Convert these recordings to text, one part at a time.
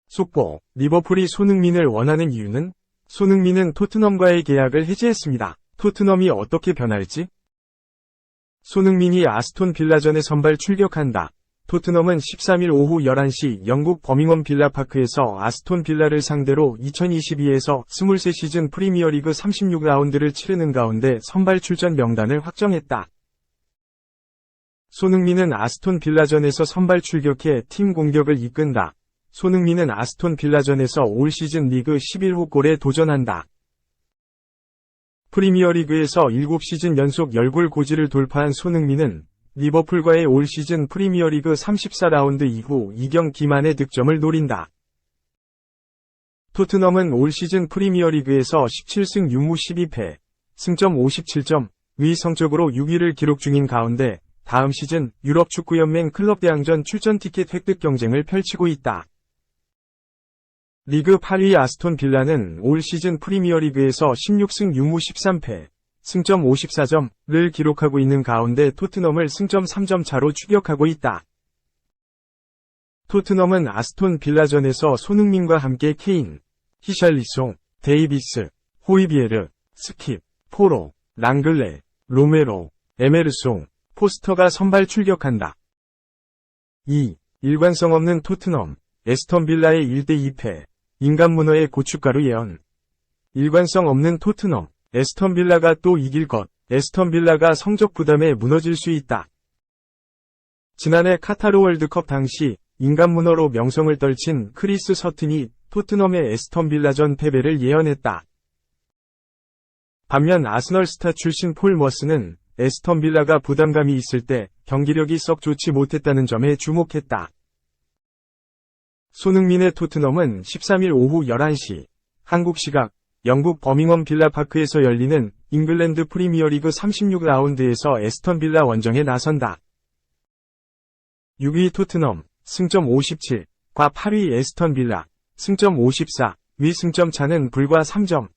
속보, 리버풀이 손흥민을 원하는 이유는? 손흥민은 토트넘과의 계약을 해지했습니다. 토트넘이 어떻게 변할지? 손흥민이 아스톤 빌라전에 선발 출격한다. 토트넘은 13일 오후 11시 영국 버밍엄 빌라파크에서 아스톤 빌라를 상대로 2022에서 23시즌 프리미어리그 36라운드를 치르는 가운데 선발 출전 명단을 확정했다. 손흥민은 아스톤 빌라전에서 선발 출격해 팀 공격을 이끈다. 손흥민은 아스톤 빌라전에서 올 시즌 리그 11호 골에 도전한다. 프리미어리그에서 7시즌 연속 10골 고지를 돌파한 손흥민은 리버풀과의 올 시즌 프리미어리그 34라운드 이후 2경 기만의 득점을 노린다. 토트넘은 올 시즌 프리미어리그에서 17승 6무 12패, 승점 57점, 위 성적으로 6위를 기록 중인 가운데 다음 시즌 유럽축구연맹 클럽대항전 출전 티켓 획득 경쟁을 펼치고 있다. 리그 8위 아스톤 빌라는 올 시즌 프리미어리그에서 16승 6무 13패, 승점 54점을 기록하고 있는 가운데 토트넘을 승점 3점 차로 추격하고 있다. 토트넘은 아스톤 빌라전에서 손흥민과 함께 케인, 히샬리송, 데이비스, 호이비에르, 스킵, 포로, 랑글레, 로메로, 에메르송, 포스터가 선발 출격한다. 2. 일관성 없는 토트넘, 에스턴 빌라의 1대2패, 인간 문어의 고춧가루 예언. 일관성 없는 토트넘, 에스턴 빌라가 또 이길 것, 에스턴 빌라가 성적 부담에 무너질 수 있다. 지난해 카타르 월드컵 당시 인간 문어로 명성을 떨친 크리스 서튼이 토트넘의 에스턴 빌라전 패배를 예언했다. 반면 아스널 스타 출신 폴 머스는 에스턴 빌라가 부담감이 있을 때 경기력이 썩 좋지 못했다는 점에 주목했다. 손흥민의 토트넘은 13일 오후 11시 한국 시각 영국 버밍엄 빌라파크에서 열리는 잉글랜드 프리미어리그 36라운드에서 에스턴 빌라 원정에 나선다. 6위 토트넘, 승점 57과 8위 에스턴 빌라, 승점 54, 위 승점 차는 불과 3점.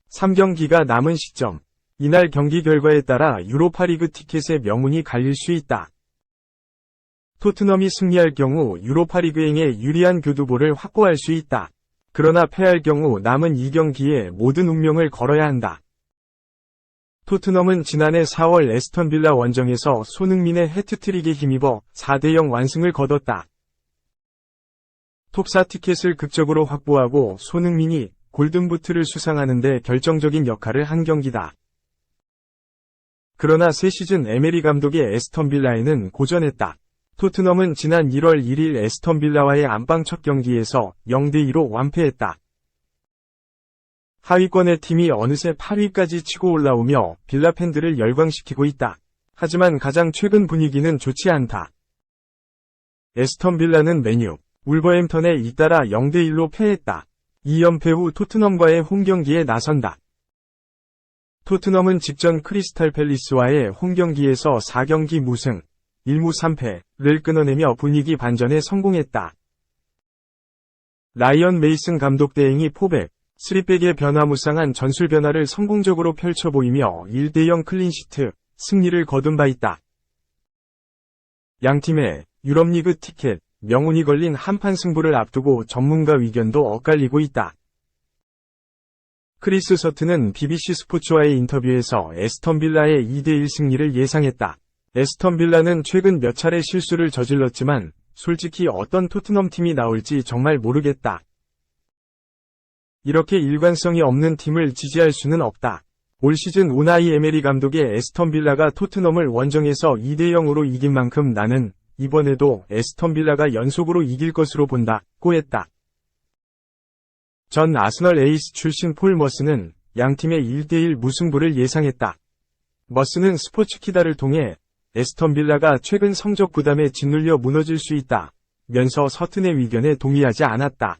3경기가 남은 시점, 이날 경기 결과에 따라 유로파리그 티켓의 명운이 갈릴 수 있다. 토트넘이 승리할 경우 유로파리그행에 유리한 교두보를 확보할 수 있다. 그러나 패할 경우 남은 2경기에 모든 운명을 걸어야 한다. 토트넘은 지난해 4월 에스턴 빌라 원정에서 손흥민의 해트트릭에 힘입어 4대0 완승을 거뒀다. 톱4 티켓을 극적으로 확보하고 손흥민이 골든부트를 수상하는 데 결정적인 역할을 한 경기다. 그러나 새 시즌 에메리 감독의 에스턴 빌라에는 고전했다. 토트넘은 지난 1월 1일 에스턴 빌라와의 안방 첫 경기에서 0대2로 완패했다. 하위권의 팀이 어느새 8위까지 치고 올라오며 빌라 팬들을 열광시키고 있다. 하지만 가장 최근 분위기는 좋지 않다. 에스턴 빌라는 맨유, 울버햄턴에 잇따라 0대1로 패했다. 2연패 후 토트넘과의 홈경기에 나선다. 토트넘은 직전 크리스탈 팰리스와의 홈경기에서 4경기 무승, 1무 3패를 끊어내며 분위기 반전에 성공했다. 라이언 메이슨 감독 대행이 포백, 3백의 변화무쌍한 전술 변화를 성공적으로 펼쳐 보이며 1대0 클린시트, 승리를 거둔 바 있다. 양팀의 유럽리그 티켓, 명운이 걸린 한판 승부를 앞두고 전문가 의견도 엇갈리고 있다. 크리스 서튼은 BBC 스포츠와의 인터뷰에서 에스턴 빌라의 2대1 승리를 예상했다. 에스턴 빌라는 최근 몇 차례 실수를 저질렀지만 솔직히 어떤 토트넘 팀이 나올지 정말 모르겠다. 이렇게 일관성이 없는 팀을 지지할 수는 없다. 올 시즌 우나이 에메리 감독의 에스턴 빌라가 토트넘을 원정에서 2대0으로 이긴 만큼 나는 이번에도 에스턴 빌라가 연속으로 이길 것으로 본다고 했다. 전 아스널 에이스 출신 폴 머스는 양팀의 1대1 무승부를 예상했다. 머스는 스포츠키다를 통해 에스턴 빌라가 최근 성적 부담에 짓눌려 무너질 수 있다면서 서튼의 의견에 동의하지 않았다.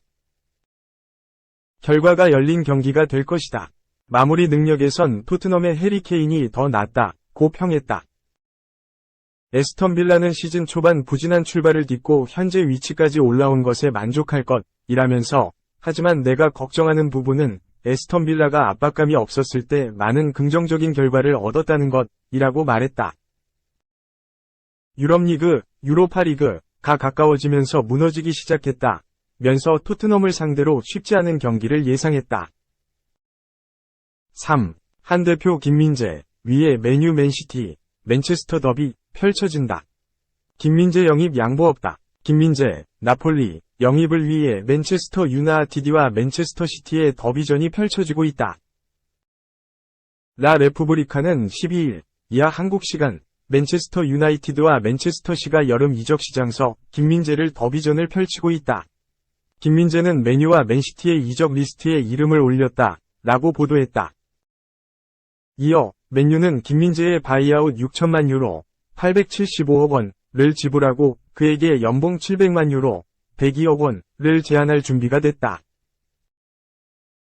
결과가 열린 경기가 될 것이다. 마무리 능력에선 토트넘의 해리 케인이 더 낫다고 평했다. 에스턴 빌라는 시즌 초반 부진한 출발을 딛고 현재 위치까지 올라온 것에 만족할 것이라면서 하지만 내가 걱정하는 부분은 에스턴 빌라가 압박감이 없었을 때 많은 긍정적인 결과를 얻었다는 것이라고 말했다. 유럽리그, 유로파리그가 가까워지면서 무너지기 시작했다. 면서 토트넘을 상대로 쉽지 않은 경기를 예상했다. 3. 한 대표 김민재, 위에 맨유 맨시티, 맨체스터 더비, 펼쳐진다. 김민재 영입 양보 없다. 김민재, 나폴리, 영입을 위해 맨체스터 유나이티드와 맨체스터 시티의 더비전이 펼쳐지고 있다. 라 레푸브리카는 12일, 이하 한국 시간, 맨체스터 유나이티드와 맨체스터시가 여름 이적 시장서 김민재를 더비전을 펼치고 있다. 김민재는 맨유와 맨시티의 이적 리스트에 이름을 올렸다. 라고 보도했다. 이어 맨유는 김민재의 바이아웃 6천만 유로, 875억 원을 지불하고 그에게 연봉 700만 유로, 102억 원을 제안할 준비가 됐다.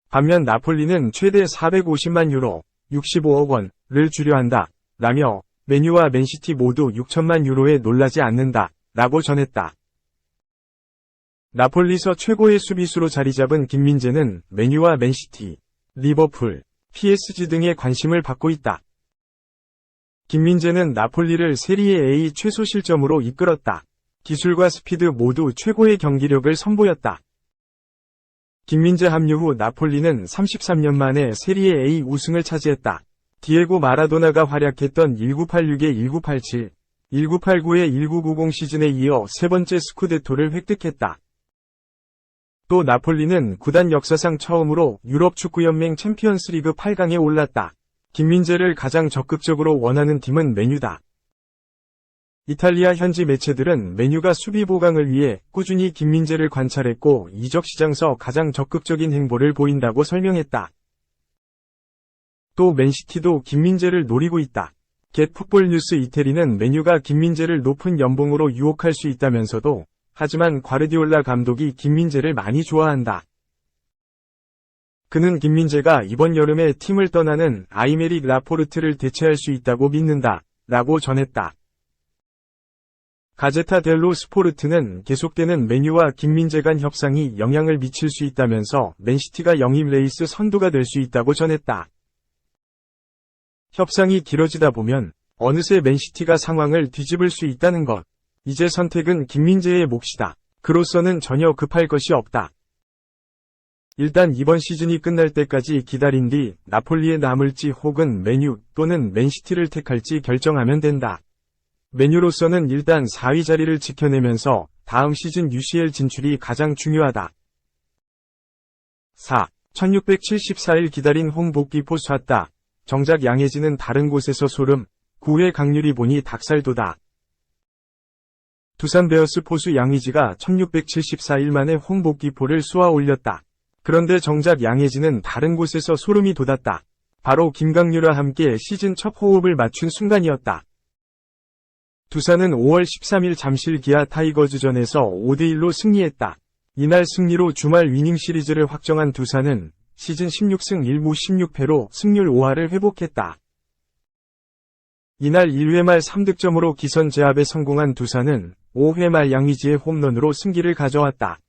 반면 나폴리는 최대 450만 유로, 65억 원을 주려 한다. 라며 맨유와 맨시티 모두 6천만 유로에 놀라지 않는다. 라고 전했다. 나폴리서 최고의 수비수로 자리잡은 김민재는 맨유와 맨시티, 리버풀, PSG 등의 관심을 받고 있다. 김민재는 나폴리를 세리에 A 최소 실점으로 이끌었다. 기술과 스피드 모두 최고의 경기력을 선보였다. 김민재 합류 후 나폴리는 33년 만에 세리에 A 우승을 차지했다. 디에고 마라도나가 활약했던 1986에 1987, 1989에 1990 시즌에 이어 세 번째 스쿠데토를 획득했다. 또 나폴리는 구단 역사상 처음으로 유럽 축구연맹 챔피언스리그 8강에 올랐다. 김민재를 가장 적극적으로 원하는 팀은 맨유다. 이탈리아 현지 매체들은 맨유가 수비 보강을 위해 꾸준히 김민재를 관찰했고 이적 시장서 가장 적극적인 행보를 보인다고 설명했다. 또 맨시티도 김민재를 노리고 있다. 겟 풋볼 뉴스 이태리는 맨유가 김민재를 높은 연봉으로 유혹할 수 있다면서도 하지만 과르디올라 감독이 김민재를 많이 좋아한다. 그는 김민재가 이번 여름에 팀을 떠나는 아이메릭 라포르트를 대체할 수 있다고 믿는다. 라고 전했다. 가제타 델로 스포르트는 계속되는 맨유와 김민재 간 협상이 영향을 미칠 수 있다면서 맨시티가 영입 레이스 선두가 될 수 있다고 전했다. 협상이 길어지다 보면 어느새 맨시티가 상황을 뒤집을 수 있다는 것. 이제 선택은 김민재의 몫이다. 그로서는 전혀 급할 것이 없다. 일단 이번 시즌이 끝날 때까지 기다린 뒤 나폴리에 남을지 혹은 맨유 또는 맨시티를 택할지 결정하면 된다. 맨유로서는 일단 4위 자리를 지켜내면서 다음 시즌 UCL 진출이 가장 중요하다. 4. 1674일 기다린 홈 복귀포 쐈다. 정작 양혜진은 다른 곳에서 소름. 9회 강유리 보니 닭살 돋아. 두산 베어스 포수 양의지가 1674일 만에 홈 복귀포를 쏘아 올렸다. 그런데 정작 양혜진은 다른 곳에서 소름이 돋았다. 바로 김강률와 함께 시즌 첫 호흡을 맞춘 순간이었다. 두산은 5월 13일 잠실 기아 타이거즈전에서 5대1로 승리했다. 이날 승리로 주말 위닝 시리즈를 확정한 두산은 시즌 16승 1무 16패로 승률 5할을 회복했다. 이날 1회 말 3득점으로 기선 제압에 성공한 두산은 5회 말 양의지의 홈런으로 승기를 가져왔다.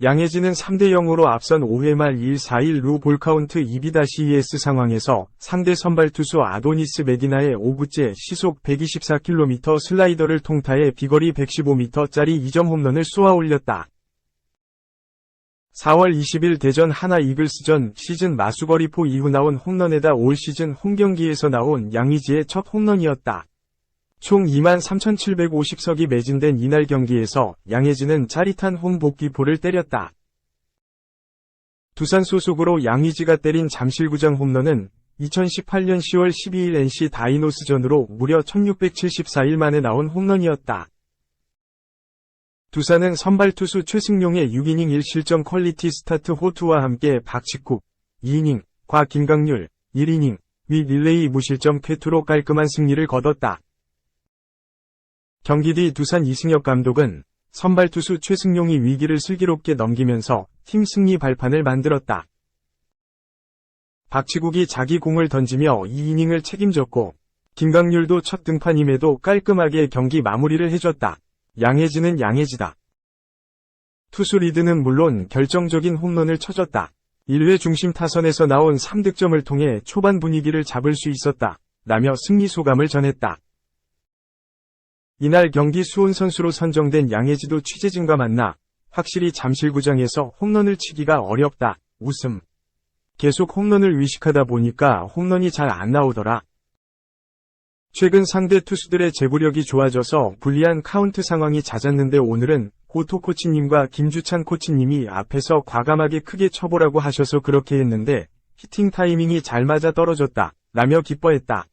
양혜진은 3대0으로 앞선 5회 말 1-4-1루 볼카운트 2-2s 상황에서 상대 선발 투수 아도니스 메디나의 5구째 시속 124km 슬라이더를 통타해 비거리 115m짜리 2점 홈런을 쏘아 올렸다. 4월 20일 대전 하나 이글스전 시즌 마수거리포 이후 나온 홈런에다 올 시즌 홈경기에서 나온 양의지의 첫 홈런이었다. 총 23,750석이 매진된 이날 경기에서 양혜진은 짜릿한 홈 복귀포를 때렸다. 두산 소속으로 양의지가 때린 잠실구장 홈런은 2018년 10월 12일 NC 다이노스전으로 무려 1674일 만에 나온 홈런이었다. 두산은 선발 투수 최승용의 6이닝 1실점 퀄리티 스타트 호투와 함께 박치국 2이닝, 과 김강률 1이닝, 위 릴레이 무실점 쾌투로 깔끔한 승리를 거뒀다. 경기 뒤 두산 이승엽 감독은 선발 투수 최승용이 위기를 슬기롭게 넘기면서 팀 승리 발판을 만들었다. 박치국이 자기 공을 던지며 2이닝을 책임졌고 김강률도 첫 등판임에도 깔끔하게 경기 마무리를 해줬다. 양혜진은 양혜지다. 투수 리드는 물론 결정적인 홈런을 쳐줬다. 1회 중심 타선에서 나온 3득점을 통해 초반 분위기를 잡을 수 있었다. 라며 승리 소감을 전했다. 이날 경기 수훈 선수로 선정된 양혜지도 취재진과 만나 확실히 잠실구장에서 홈런을 치기가 어렵다. 웃음. 계속 홈런을 위식하다 보니까 홈런이 잘 안 나오더라. 최근 상대 투수들의 제구력이 좋아져서 불리한 카운트 상황이 잦았는데 오늘은 고토 코치님과 김주찬 코치님이 앞에서 과감하게 크게 쳐보라고 하셔서 그렇게 했는데 히팅 타이밍이 잘 맞아 떨어졌다. 라며 기뻐했다.